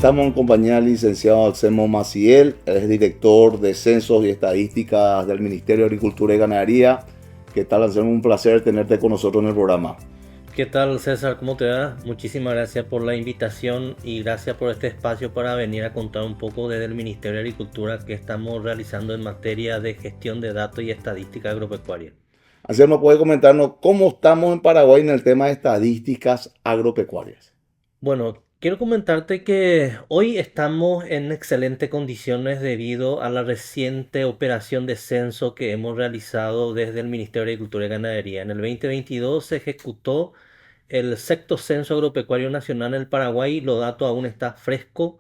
Estamos en compañía del licenciado Alcemo Maciel, es director de Censos y Estadísticas del Ministerio de Agricultura y Ganadería. ¿Qué tal, Alcemo? Un placer tenerte con nosotros en el programa. ¿Qué tal, César? ¿Cómo te va? Muchísimas gracias por la invitación y gracias por este espacio para venir a contar un poco desde el Ministerio de Agricultura que estamos realizando en materia de gestión de datos y estadística agropecuaria. Alcemo, ¿puede comentarnos cómo estamos en Paraguay en el tema de estadísticas agropecuarias? Bueno, quiero comentarte que hoy estamos en excelentes condiciones debido a la reciente operación de censo que hemos realizado desde el Ministerio de Agricultura y Ganadería. En el 2022 se ejecutó el sexto censo agropecuario nacional en el Paraguay. Los datos aún están frescos.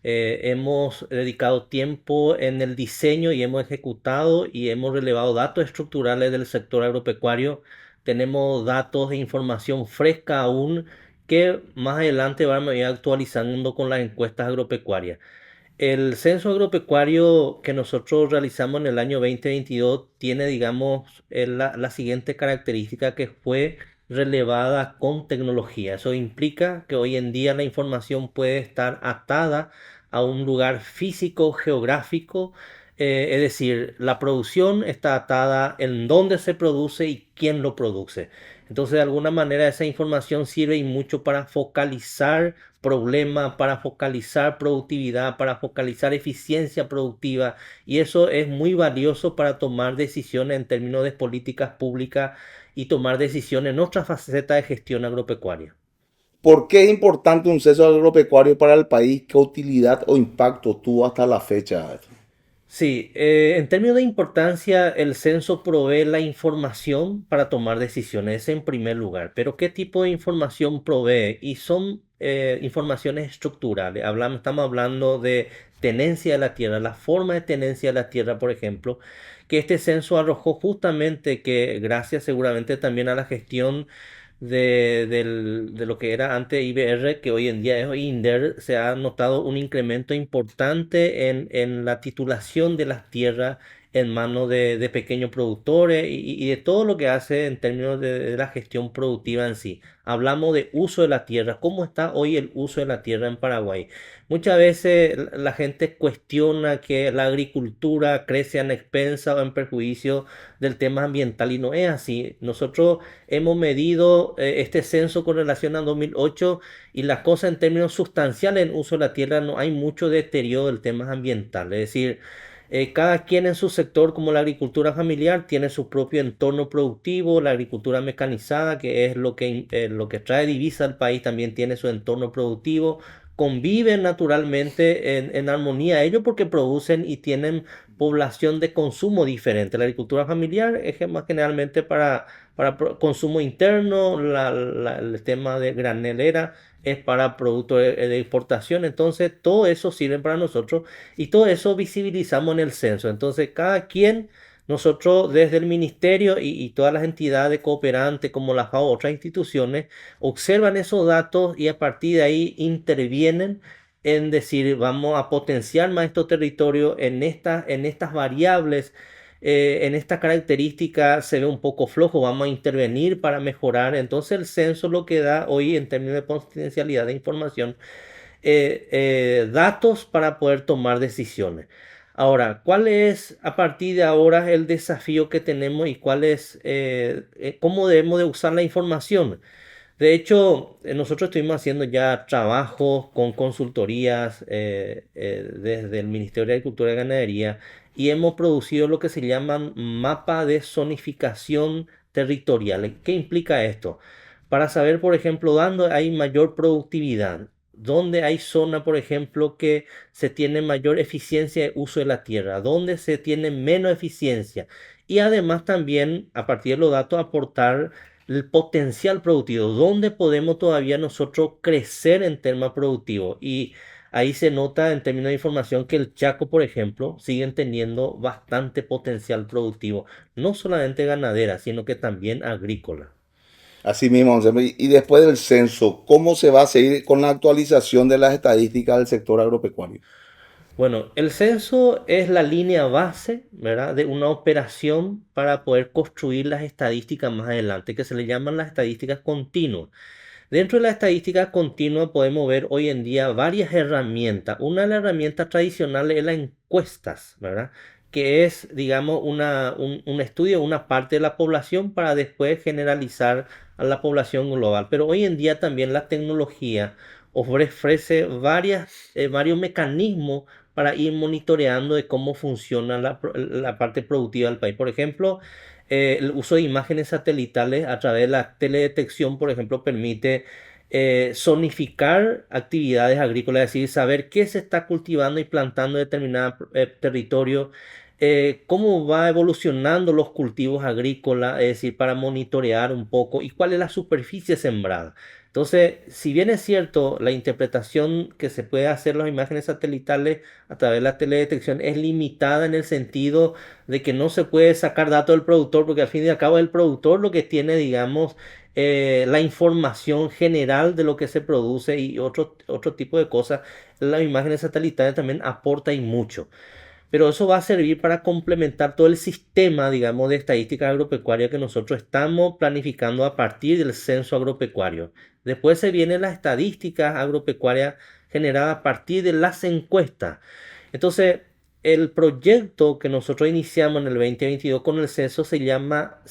Hemos dedicado tiempo en el diseño y hemos ejecutado y hemos relevado datos estructurales del sector agropecuario. Tenemos datos e información fresca aún que más adelante vamos a ir actualizando con las encuestas agropecuarias. El censo agropecuario que nosotros realizamos en el año 2022 tiene, digamos, la siguiente característica que fue relevada con tecnología. Eso implica que hoy en día la información puede estar atada a un lugar físico, geográfico, es decir, la producción está atada en dónde se produce y quién lo produce. Entonces, de alguna manera, esa información sirve y mucho para focalizar problemas, para focalizar productividad, para focalizar eficiencia productiva. Y eso es muy valioso para tomar decisiones en términos de políticas públicas y tomar decisiones en otra faceta de gestión agropecuaria. ¿Por qué es importante un censo agropecuario para el país? ¿Qué utilidad o impacto tuvo hasta la fecha? Sí, en términos de importancia, el censo provee la información para tomar decisiones, ese en primer lugar. Pero ¿qué tipo de información provee? Y son informaciones estructurales. Estamos hablando de tenencia de la tierra, la forma de tenencia de la tierra, por ejemplo, que este censo arrojó justamente que gracias seguramente también a la gestión de lo que era antes IBR, que hoy en día es INDER, se ha notado un incremento importante en la titulación de las tierras en manos de pequeños productores y de todo lo que hace en términos de la gestión productiva en sí. Hablamos de uso de la tierra, cómo está hoy el uso de la tierra en Paraguay. Muchas veces la gente cuestiona que la agricultura crece en expensa o en perjuicio del tema ambiental y no es así. Nosotros hemos medido este censo con relación al 2008 y la cosa en términos sustanciales en uso de la tierra no hay mucho deterioro del tema ambiental. Es decir, cada quien en su sector, como la agricultura familiar, tiene su propio entorno productivo, la agricultura mecanizada, que es lo que trae divisa al país, también tiene su entorno productivo, conviven naturalmente en armonía ellos porque producen y tienen población de consumo diferente. La agricultura familiar es más generalmente para consumo interno, el tema de granelera es para productos de exportación, entonces todo eso sirve para nosotros y todo eso visibilizamos en el censo. Entonces cada quien, nosotros desde el ministerio y todas las entidades cooperantes como la FAO, otras instituciones, observan esos datos y a partir de ahí intervienen en decir, vamos a potenciar más estos territorios en estas variables, en esta característica se ve un poco flojo, vamos a intervenir para mejorar. Entonces el censo lo que da hoy en términos de potencialidad de información, datos para poder tomar decisiones. Ahora, ¿cuál es a partir de ahora el desafío que tenemos y cuál es, cómo debemos de usar la información? De hecho, nosotros estuvimos haciendo ya trabajos con consultorías desde el Ministerio de Agricultura y Ganadería y hemos producido lo que se llaman mapa de zonificación territorial. ¿Qué implica esto? Para saber, por ejemplo, dónde hay mayor productividad, dónde hay zona, por ejemplo, que se tiene mayor eficiencia de uso de la tierra, dónde se tiene menos eficiencia. Y además también, a partir de los datos, aportar el potencial productivo, dónde podemos todavía nosotros crecer en tema productivo. Y ahí se nota en términos de información que el Chaco, por ejemplo, siguen teniendo bastante potencial productivo, no solamente ganadera, sino que también agrícola. Así mismo, Alcemo. Y después del censo, ¿cómo se va a seguir con la actualización de las estadísticas del sector agropecuario? Bueno, el censo es la línea base, ¿verdad? De una operación para poder construir las estadísticas más adelante, que se le llaman las estadísticas continuas. Dentro de la estadística continua podemos ver hoy en día varias herramientas. Una de las herramientas tradicionales es las encuestas, ¿verdad? Que es, digamos, un estudio de una parte de la población para después generalizar a la población global. Pero hoy en día también la tecnología ofrece varios mecanismos para ir monitoreando de cómo funciona la parte productiva del país. Por ejemplo, el uso de imágenes satelitales a través de la teledetección, por ejemplo, permite zonificar actividades agrícolas, es decir, saber qué se está cultivando y plantando en determinado territorio, cómo va evolucionando los cultivos agrícolas, es decir, para monitorear un poco y cuál es la superficie sembrada. Entonces, si bien es cierto, la interpretación que se puede hacer las imágenes satelitales a través de la teledetección es limitada en el sentido de que no se puede sacar datos del productor, porque al fin y al cabo es el productor lo que tiene, digamos, la información general de lo que se produce y otro tipo de cosas. Las imágenes satelitales también aporta y mucho. Pero eso va a servir para complementar todo el sistema, digamos, de estadística agropecuaria que nosotros estamos planificando a partir del censo agropecuario. Después se vienen las estadísticas agropecuarias generadas a partir de las encuestas. Entonces, el proyecto que nosotros iniciamos en el 2022 con el censo se llama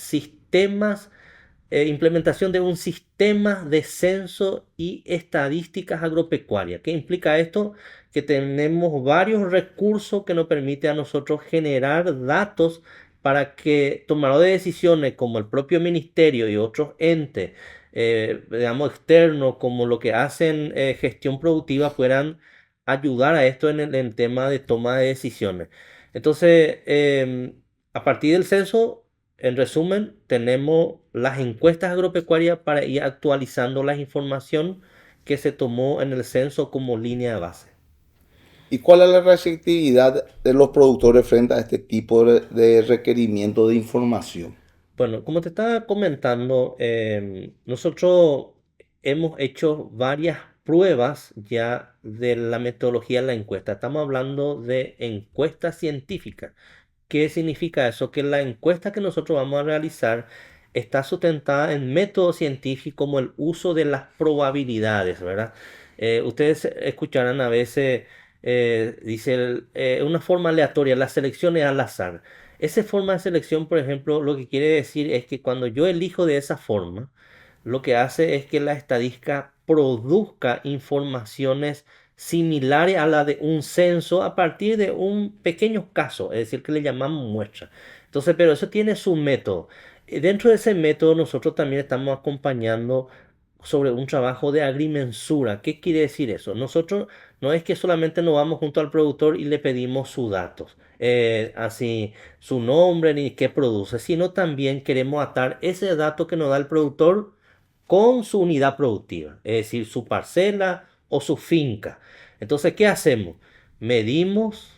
implementación de un sistema de censo y estadísticas agropecuarias. ¿Qué implica esto? Que tenemos varios recursos que nos permiten a nosotros generar datos para que tomadores de decisiones como el propio ministerio y otros entes, digamos, externos, como lo que hacen gestión productiva, puedan ayudar a esto en el tema de toma de decisiones. Entonces, a partir del censo, en resumen, tenemos las encuestas agropecuarias para ir actualizando la información que se tomó en el censo como línea de base. ¿Y cuál es la receptividad de los productores frente a este tipo de requerimiento de información? Bueno, como te estaba comentando, nosotros hemos hecho varias pruebas ya de la metodología de la encuesta. Estamos hablando de encuesta científica. ¿Qué significa eso? Que la encuesta que nosotros vamos a realizar está sustentada en métodos científicos como el uso de las probabilidades, ¿verdad? Ustedes escucharán a veces, dice, una forma aleatoria, la selección es al azar. Esa forma de selección, por ejemplo, lo que quiere decir es que cuando yo elijo de esa forma, lo que hace es que la estadística produzca informaciones similares a la de un censo a partir de un pequeño caso, es decir, que le llamamos muestra. Entonces, pero eso tiene su método. Dentro de ese método nosotros también estamos acompañando sobre un trabajo de agrimensura. ¿Qué quiere decir eso? Nosotros no es que solamente nos vamos junto al productor y le pedimos sus datos, así su nombre ni qué produce, sino también queremos atar ese dato que nos da el productor con su unidad productiva, es decir, su parcela o su finca. Entonces, ¿qué hacemos? Medimos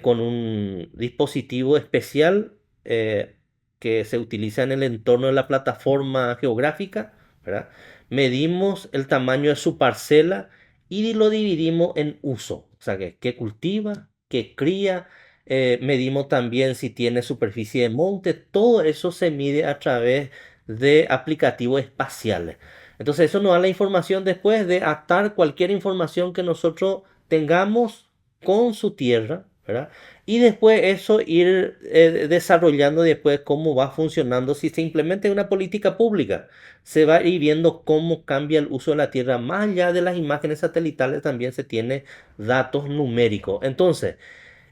con un dispositivo especial que se utiliza en el entorno de la plataforma geográfica, ¿verdad? Medimos el tamaño de su parcela y lo dividimos en uso, o sea, que cultiva, que cría. Medimos también si tiene superficie de monte, todo eso se mide a través de aplicativos espaciales. Entonces eso nos da la información después de atar cualquier información que nosotros tengamos con su tierra, ¿verdad? Y después eso ir desarrollando después cómo va funcionando. Si se implementa una política pública, se va a ir viendo cómo cambia el uso de la tierra. Más allá de las imágenes satelitales también se tiene datos numéricos. Entonces,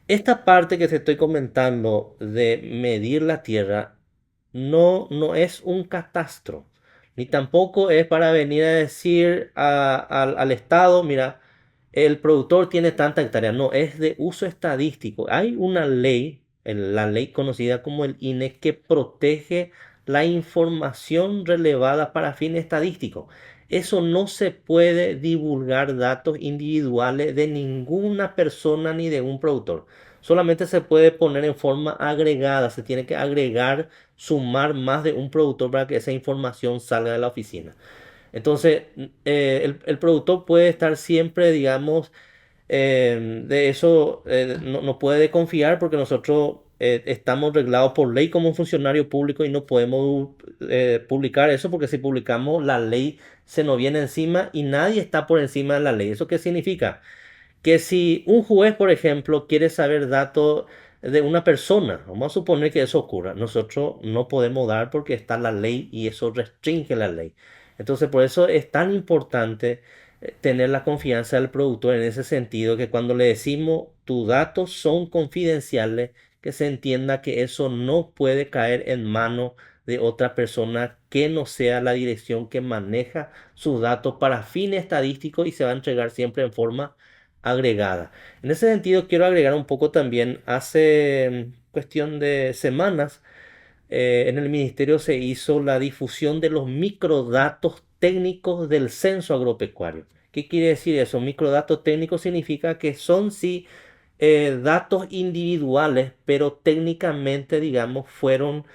esta parte que te estoy comentando de medir la tierra no es un catastro, ni tampoco es para venir a decir al Estado, mira, el productor tiene tanta hectárea. No, es de uso estadístico. Hay una ley, la ley conocida como el INE, que protege la información relevada para fines estadísticos. Eso no se puede divulgar datos individuales de ninguna persona ni de un productor. Solamente se puede poner en forma agregada, se tiene que agregar, sumar más de un productor para que esa información salga de la oficina. Entonces, el productor puede estar siempre, digamos, de eso no puede confiar porque nosotros estamos reglados por ley como funcionario público y no podemos publicar eso porque si publicamos la ley se nos viene encima y nadie está por encima de la ley. ¿Eso qué significa? Que si un juez, por ejemplo, quiere saber datos de una persona, vamos a suponer que eso ocurra, nosotros no podemos dar porque está la ley y eso restringe la ley. Entonces, por eso es tan importante tener la confianza del productor en ese sentido, que cuando le decimos tus datos son confidenciales, que se entienda que eso no puede caer en manos de otra persona que no sea la dirección que maneja sus datos para fines estadísticos y se va a entregar siempre en forma agregada. En ese sentido, quiero agregar un poco también, hace cuestión de semanas, en el ministerio se hizo la difusión de los microdatos técnicos del censo agropecuario. ¿Qué quiere decir eso? Microdatos técnicos significa que son sí datos individuales, pero técnicamente, digamos, fueron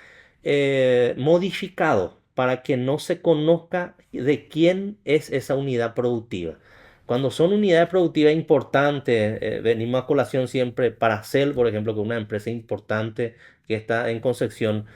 modificados para que no se conozca de quién es esa unidad productiva. Cuando son unidades productivas importantes, venimos a colación siempre para Cel, por ejemplo, que es una empresa importante que está en Concepción,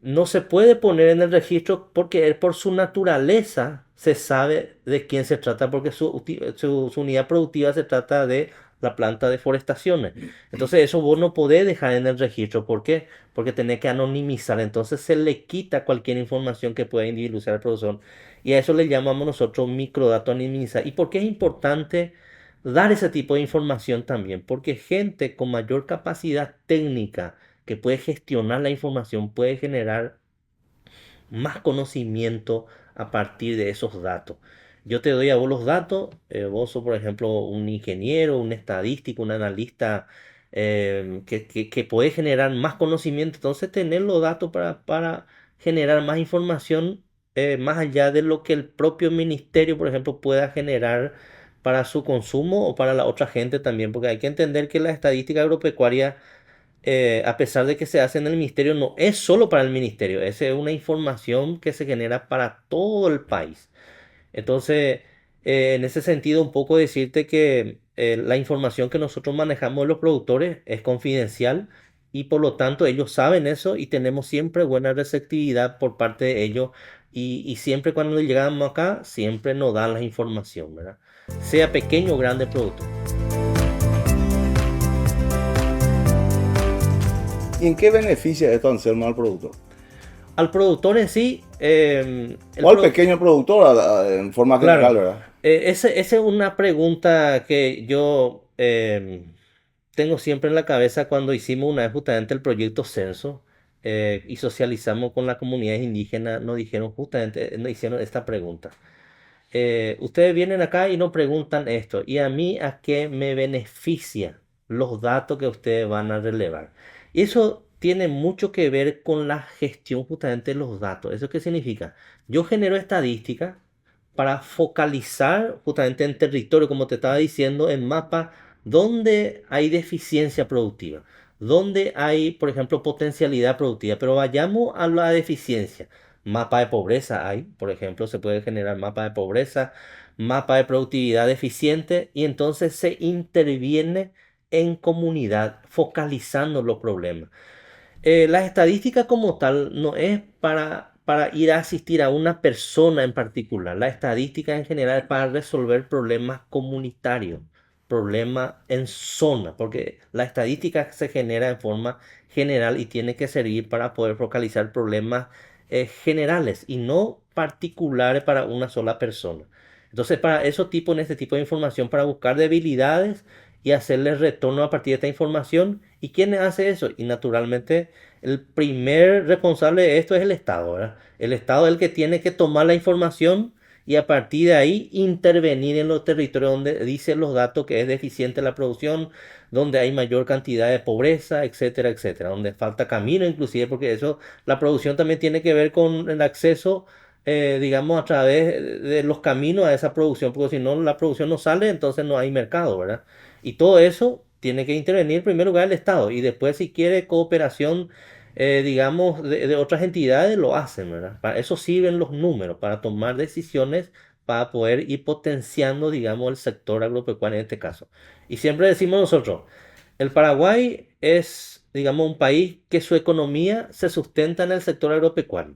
no se puede poner en el registro porque él, por su naturaleza se sabe de quién se trata, porque su unidad productiva se trata de la planta de forestaciones. Entonces eso vos no podés dejar en el registro. ¿Por qué? Porque tenés que anonimizar. Entonces se le quita cualquier información que pueda individualizar al productor. Y a eso le llamamos nosotros microdato anonimizar. ¿Y por qué es importante dar ese tipo de información también? Porque gente con mayor capacidad técnica que puede gestionar la información, puede generar más conocimiento a partir de esos datos. Yo te doy a vos los datos, vos sos, por ejemplo, un ingeniero, un estadístico, un analista que puede generar más conocimiento, entonces tener los datos para generar más información más allá de lo que el propio ministerio, por ejemplo, pueda generar para su consumo o para la otra gente también, porque hay que entender que la estadística agropecuaria, a pesar de que se hace en el ministerio, no es solo para el ministerio, es una información que se genera para todo el país. Entonces, en ese sentido, un poco decirte que la información que nosotros manejamos de los productores es confidencial y por lo tanto ellos saben eso y tenemos siempre buena receptividad por parte de ellos y siempre cuando llegamos acá, siempre nos dan la información, ¿verdad? Sea pequeño o grande producto. ¿Y en qué beneficia esto, Anselmo, al productor? Al productor en sí, O al pequeño productor en forma general, claro, ¿verdad? esa es una pregunta que yo tengo siempre en la cabeza cuando hicimos una vez justamente el proyecto Censo y socializamos con las comunidades indígenas, nos dijeron justamente, nos hicieron esta pregunta. Ustedes vienen acá y nos preguntan esto, ¿y a mí a qué me beneficia los datos que ustedes van a relevar? Y eso tiene mucho que ver con la gestión justamente de los datos. ¿Eso qué significa? Yo genero estadística para focalizar justamente en territorio, como te estaba diciendo, en mapa donde hay deficiencia productiva, donde hay, por ejemplo, potencialidad productiva, pero vayamos a la deficiencia. Mapa de pobreza hay, por ejemplo, se puede generar mapa de pobreza, mapa de productividad deficiente y entonces se interviene en comunidad focalizando los problemas. La estadística como tal no es para ir a asistir a una persona en particular. La estadística en general es para resolver problemas comunitarios, problemas en zona, porque la estadística se genera en forma general y tiene que servir para poder focalizar problemas generales y no particulares para una sola persona. Entonces, para eso tipo, en este tipo de información, para buscar debilidades y hacerles retorno a partir de esta información. ¿Y quién hace eso? Y naturalmente el primer responsable de esto es el Estado, ¿verdad? El Estado es el que tiene que tomar la información y a partir de ahí intervenir en los territorios donde dicen los datos que es deficiente la producción, donde hay mayor cantidad de pobreza, etcétera, etcétera, donde falta camino inclusive, porque eso, la producción también tiene que ver con el acceso, digamos, a través de los caminos a esa producción, porque si no, la producción no sale, entonces no hay mercado, ¿verdad? Y todo eso tiene que intervenir en primer lugar el Estado y después si quiere cooperación, digamos, de otras entidades, lo hacen, ¿verdad? Para eso sirven los números, para tomar decisiones, para poder ir potenciando, digamos, el sector agropecuario en este caso. Y siempre decimos nosotros, el Paraguay es digamos, un país que su economía se sustenta en el sector agropecuario.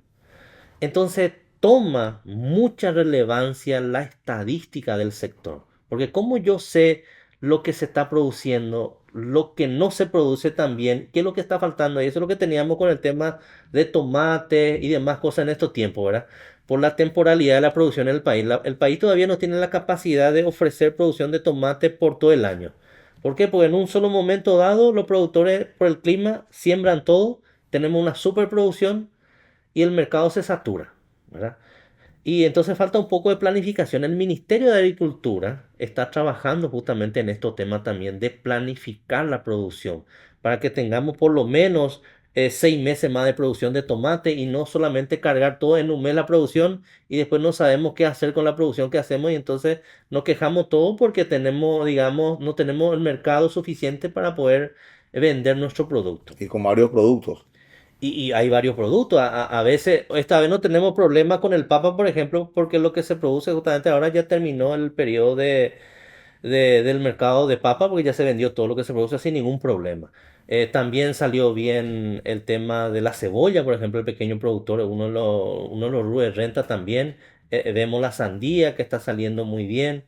Entonces toma mucha relevancia la estadística del sector, porque como yo sé lo que se está produciendo, lo que no se produce también, qué es lo que está faltando, y eso es lo que teníamos con el tema de tomate y demás cosas en estos tiempos, ¿verdad? Por la temporalidad de la producción en el país. El país todavía no tiene la capacidad de ofrecer producción de tomate por todo el año. ¿Por qué? Porque en un solo momento dado los productores por el clima siembran todo, tenemos una superproducción y el mercado se satura, ¿verdad? Y entonces falta un poco de planificación. El Ministerio de Agricultura está trabajando justamente en estos temas también de planificar la producción para que tengamos por lo menos 6 meses más de producción de tomate y no solamente cargar todo en un mes la producción y después no sabemos qué hacer con la producción que hacemos y entonces nos quejamos todo porque tenemos, digamos, no tenemos el mercado suficiente para poder vender nuestro producto. Y con varios productos. Y hay varios productos. A veces, esta vez no tenemos problema con el papa, por ejemplo, porque lo que se produce justamente ahora ya terminó el periodo del mercado de papa, porque ya se vendió todo lo que se produce sin ningún problema. También salió bien el tema de la cebolla, por ejemplo, el pequeño productor, uno de los rubros de renta también. Vemos la sandía que está saliendo muy bien.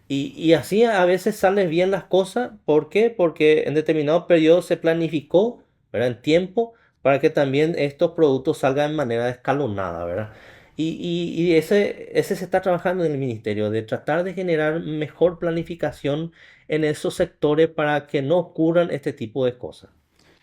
Y así a veces salen bien las cosas. ¿Por qué? Porque en determinado periodo se planificó, ¿verdad? En tiempo para que también estos productos salgan de manera escalonada, ¿verdad? Y ese se está trabajando en el ministerio, de tratar de generar mejor planificación en esos sectores para que no ocurran este tipo de cosas.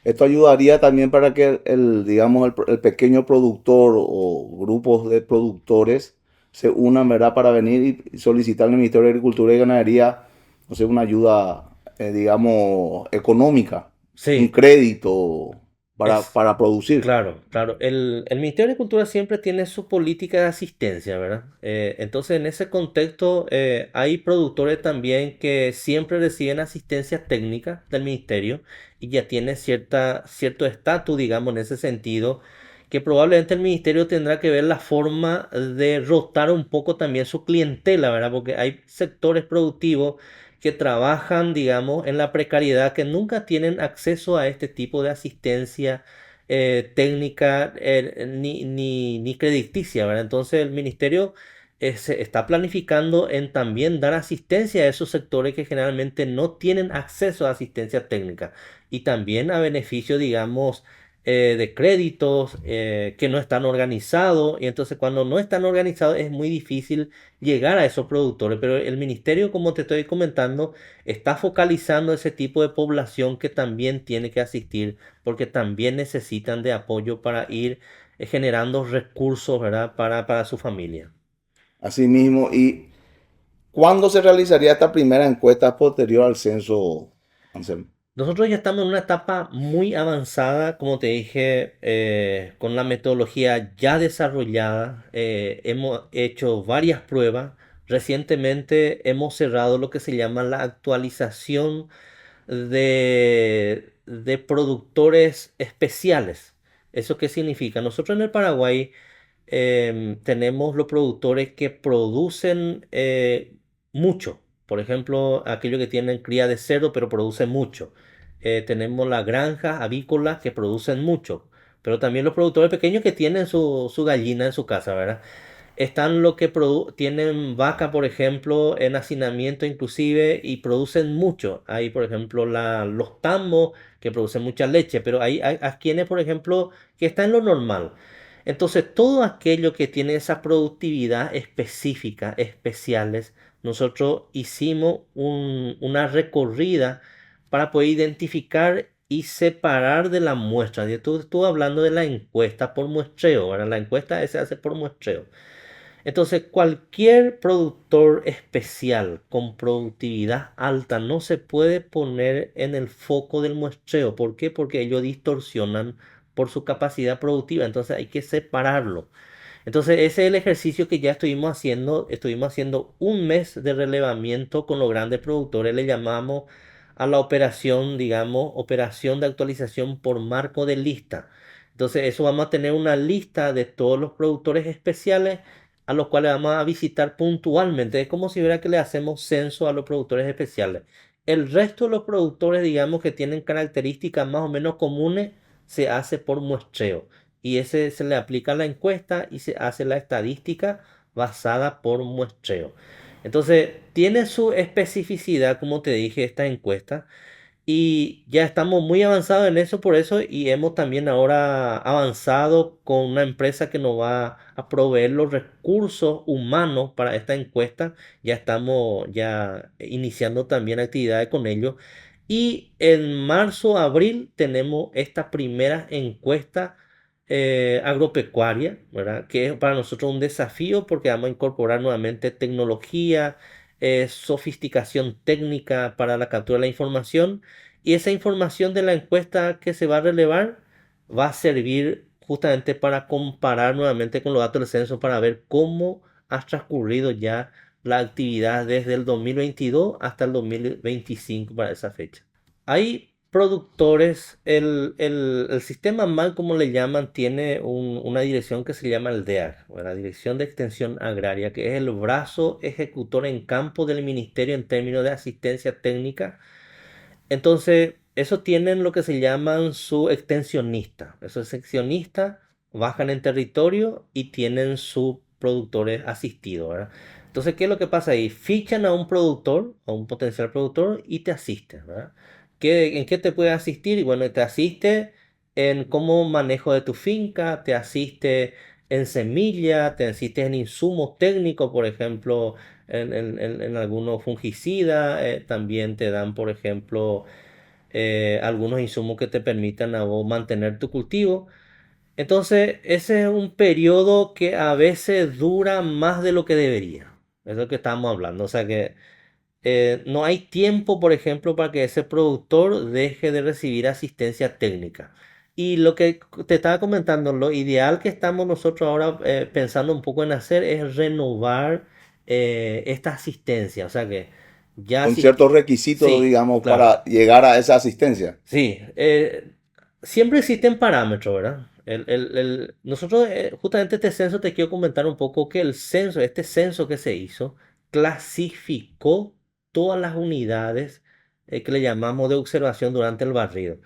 Esto ayudaría también para que digamos, el pequeño productor o grupos de productores se unan, ¿verdad? Para venir y solicitar al Ministerio de Agricultura y Ganadería, no sé, una ayuda, digamos, económica, un Sí, crédito es, para producir. claro, claro. El Ministerio de Cultura siempre tiene su política de asistencia, ¿verdad? Entonces, en ese contexto, hay productores también que siempre reciben asistencia técnica del ministerio y ya tiene cierto estatus, digamos, en ese sentido, que probablemente el ministerio tendrá que ver la forma de rotar un poco también su clientela, ¿verdad? Porque hay sectores productivos que trabajan, digamos, en la precariedad, que nunca tienen acceso a este tipo de asistencia técnica ni crediticia, ¿verdad? Entonces el ministerio se está planificando en también dar asistencia a esos sectores que generalmente no tienen acceso a asistencia técnica y también a beneficio, digamos, de créditos que no están organizados y entonces cuando no están organizados es muy difícil llegar a esos productores, pero el ministerio, como te estoy comentando, está focalizando ese tipo de población que también tiene que asistir porque también necesitan de apoyo para ir generando recursos, ¿verdad? Para su familia. Así mismo, ¿y cuándo se realizaría esta primera encuesta posterior al censo, Anselmo? Nosotros ya estamos en una etapa muy avanzada, como te dije, con la metodología ya desarrollada. Hemos hecho varias pruebas. Recientemente hemos cerrado lo que se llama la actualización de productores especiales. ¿Eso qué significa? Nosotros en el Paraguay tenemos los productores que producen mucho. Por ejemplo, aquellos que tienen cría de cerdo, pero producen mucho. Tenemos las granjas avícolas que producen mucho. Pero también los productores pequeños que tienen su gallina en su casa, ¿verdad? Están los que tienen vaca, por ejemplo, en hacinamiento inclusive y producen mucho. Hay, por ejemplo, los tambos que producen mucha leche, pero hay quienes, por ejemplo, que están en lo normal. Entonces, todo aquello que tiene esa productividad específica, especiales, nosotros hicimos una recorrida para poder identificar y separar de la muestra. Yo estuve hablando de la encuesta por muestreo, ¿verdad? La encuesta se hace por muestreo. Entonces, cualquier productor especial con productividad alta no se puede poner en el foco del muestreo. ¿Por qué? Porque ellos distorsionan por su capacidad productiva. Entonces hay que separarlo. Entonces ese es el ejercicio que ya estuvimos haciendo. Estuvimos haciendo un mes de relevamiento con los grandes productores. Le llamamos a la operación, digamos, operación de actualización por marco de lista. Entonces eso vamos a tener una lista de todos los productores especiales a los cuales vamos a visitar puntualmente. Es como si fuera que le hacemos censo a los productores especiales. El resto de los productores, digamos, que tienen características más o menos comunes, se hace por muestreo. Y ese se le aplica a la encuesta y se hace la estadística basada por muestreo. Entonces, tiene su especificidad, como te dije, esta encuesta. Y ya estamos muy avanzados en eso, por eso, y hemos también ahora avanzado con una empresa que nos va a proveer los recursos humanos para esta encuesta. Ya estamos ya iniciando también actividades con ellos. Y en marzo, abril tenemos esta primera encuesta agropecuaria, ¿verdad? Que es para nosotros un desafío porque vamos a incorporar nuevamente tecnología, sofisticación técnica para la captura de la información y esa información de la encuesta que se va a relevar va a servir justamente para comparar nuevamente con los datos del censo para ver cómo ha transcurrido ya la actividad desde el 2022 hasta el 2025 para esa fecha. Hay productores, el sistema MAL, como le llaman, tiene una dirección que se llama el DEAC, la Dirección de Extensión Agraria, que es el brazo ejecutor en campo del ministerio en términos de asistencia técnica. Entonces, eso tienen lo que se llaman su extensionista. Esos extensionistas bajan en territorio y tienen sus productores asistidos, ¿verdad? Entonces, ¿qué es lo que pasa ahí? Fichan a un productor, a un potencial productor y te asisten, ¿verdad? ¿En qué te puede asistir? Y bueno, te asiste en cómo manejo de tu finca, te asiste en semilla, te asiste en insumos técnicos, por ejemplo, en algunos fungicidas, también te dan, por ejemplo, algunos insumos que te permitan a vos mantener tu cultivo. Entonces, ese es un periodo que a veces dura más de lo que debería. Es lo que estamos hablando. O sea que no hay tiempo, por ejemplo, para que ese productor deje de recibir asistencia técnica. Y lo que te estaba comentando, lo ideal que estamos nosotros ahora pensando un poco en hacer es renovar esta asistencia. O sea que ya Con si... ciertos requisitos, Sí, digamos, claro. para llegar a esa asistencia. Sí, siempre existen parámetros, ¿verdad? Nosotros, justamente este censo, te quiero comentar un poco que el censo, este censo que se hizo, clasificó todas las unidades que le llamamos de observación durante el barrido.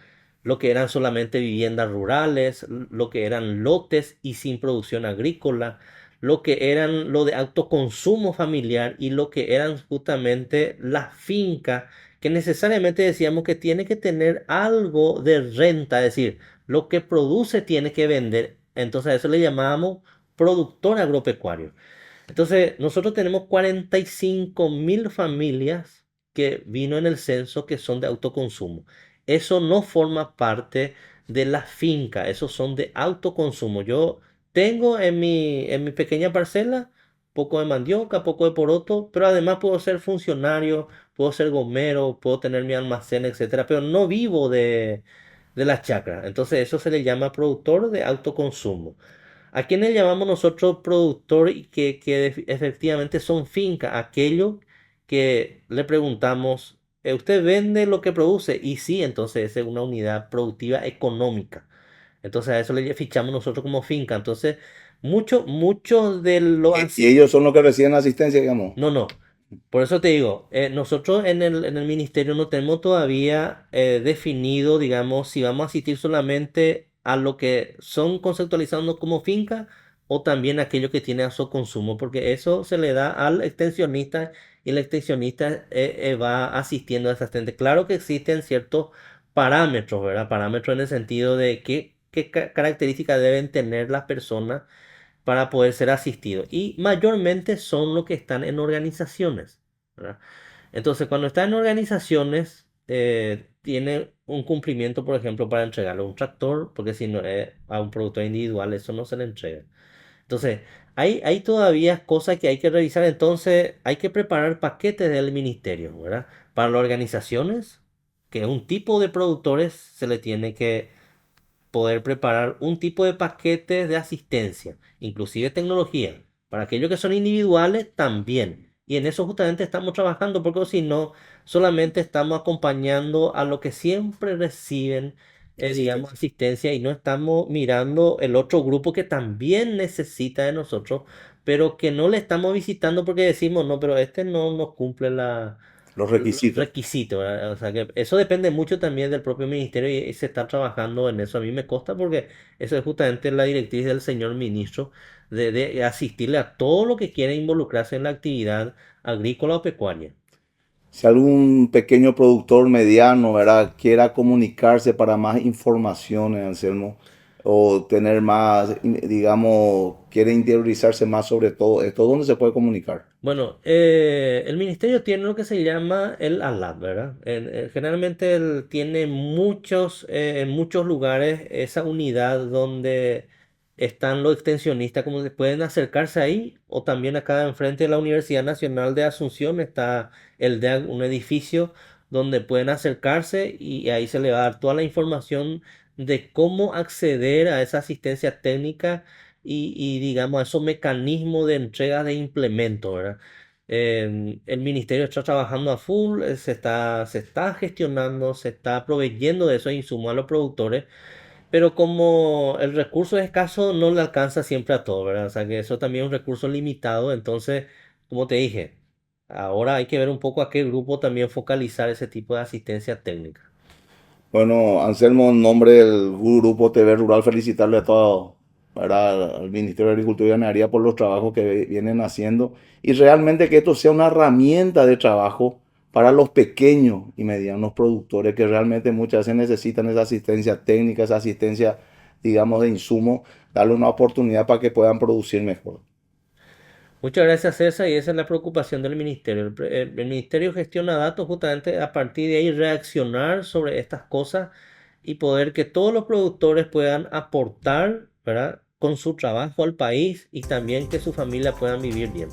Lo que eran solamente viviendas rurales, lo que eran lotes y sin producción agrícola, lo que eran lo de autoconsumo familiar y lo que eran justamente las fincas que necesariamente decíamos que tiene que tener algo de renta, es decir, lo que produce tiene que vender. Entonces a eso le llamábamos productor agropecuario. Entonces nosotros tenemos 45.000 familias que vino en el censo que son de autoconsumo. Eso no forma parte de la finca, esos son de autoconsumo. Yo tengo en mi pequeña parcela poco de mandioca, poco de poroto, pero además puedo ser funcionario, puedo ser gomero, puedo tener mi almacén, etcétera, pero no vivo de las chacras. Entonces eso se le llama productor de autoconsumo. ¿A quién le llamamos nosotros productor y que efectivamente son fincas? Aquello que le preguntamos, ¿usted vende lo que produce? Y sí, entonces es una unidad productiva económica. Entonces a eso le fichamos nosotros como finca. Entonces, muchos de los Y ellos son los que reciben asistencia, digamos. no, no. Por eso te digo, nosotros en el ministerio no tenemos todavía definido, digamos, si vamos a asistir solamente a lo que son conceptualizados como finca o también aquello que tiene a su consumo, porque eso se le da al extensionista y el extensionista va asistiendo a esa asistente. Claro que existen ciertos parámetros, ¿verdad? Parámetros en el sentido de qué características deben tener las personas para poder ser asistidos. Y mayormente son los que están en organizaciones, ¿verdad? Entonces, cuando están en organizaciones, tiene un cumplimiento, por ejemplo, para entregarle un tractor, porque si no es a un productor individual, eso no se le entrega. Entonces, hay todavía cosas que hay que revisar. Entonces, hay que preparar paquetes del ministerio, ¿verdad? Para las organizaciones, que es un tipo de productores, se le tiene que poder preparar un tipo de paquetes de asistencia, inclusive tecnología. Para aquellos que son individuales, también. Y en eso justamente estamos trabajando, porque si no, solamente estamos acompañando a lo que siempre reciben, digamos, asistencia y no estamos mirando el otro grupo que también necesita de nosotros, pero que no le estamos visitando porque decimos, no, pero este no nos cumple Los los requisitos. requisitos, ¿verdad? O sea que eso depende mucho también del propio ministerio y se está trabajando en eso. A mí me consta porque eso es justamente la directriz del señor ministro de asistirle a todo lo que quiere involucrarse en la actividad agrícola o pecuaria. Si algún pequeño productor mediano, ¿verdad? Quiera comunicarse para más informaciones, Anselmo, o tener más, digamos, quiere interiorizarse más sobre todo esto, ¿dónde se puede comunicar? Bueno, el ministerio tiene lo que se llama el ALAB, ¿verdad? Generalmente él tiene en muchos lugares esa unidad donde están los extensionistas, como se pueden acercarse ahí, o también acá enfrente de la Universidad Nacional de Asunción está el DEAC, un edificio donde pueden acercarse y ahí se le va a dar toda la información de cómo acceder a esa asistencia técnica digamos, a esos mecanismos de entrega de implementos, ¿verdad? El ministerio está trabajando a full, se está gestionando, se está proveyendo de esos insumos a los productores, pero como el recurso es escaso, no le alcanza siempre a todo, ¿verdad? O sea que eso también es un recurso limitado, entonces, como te dije, ahora hay que ver un poco a qué grupo también focalizar ese tipo de asistencia técnica. Bueno, Anselmo, en nombre del Grupo TV Rural, felicitarle a todo, ¿verdad? Al Ministerio de Agricultura y Ganadería por los trabajos que vienen haciendo y realmente que esto sea una herramienta de trabajo para los pequeños y medianos productores que realmente muchas veces necesitan esa asistencia técnica, esa asistencia, digamos, de insumo, darle una oportunidad para que puedan producir mejor. Muchas gracias, César, y esa es la preocupación del ministerio. El ministerio gestiona datos justamente a partir de ahí reaccionar sobre estas cosas y poder que todos los productores puedan aportar, ¿verdad? Con su trabajo al país y también que su familia puedan vivir bien.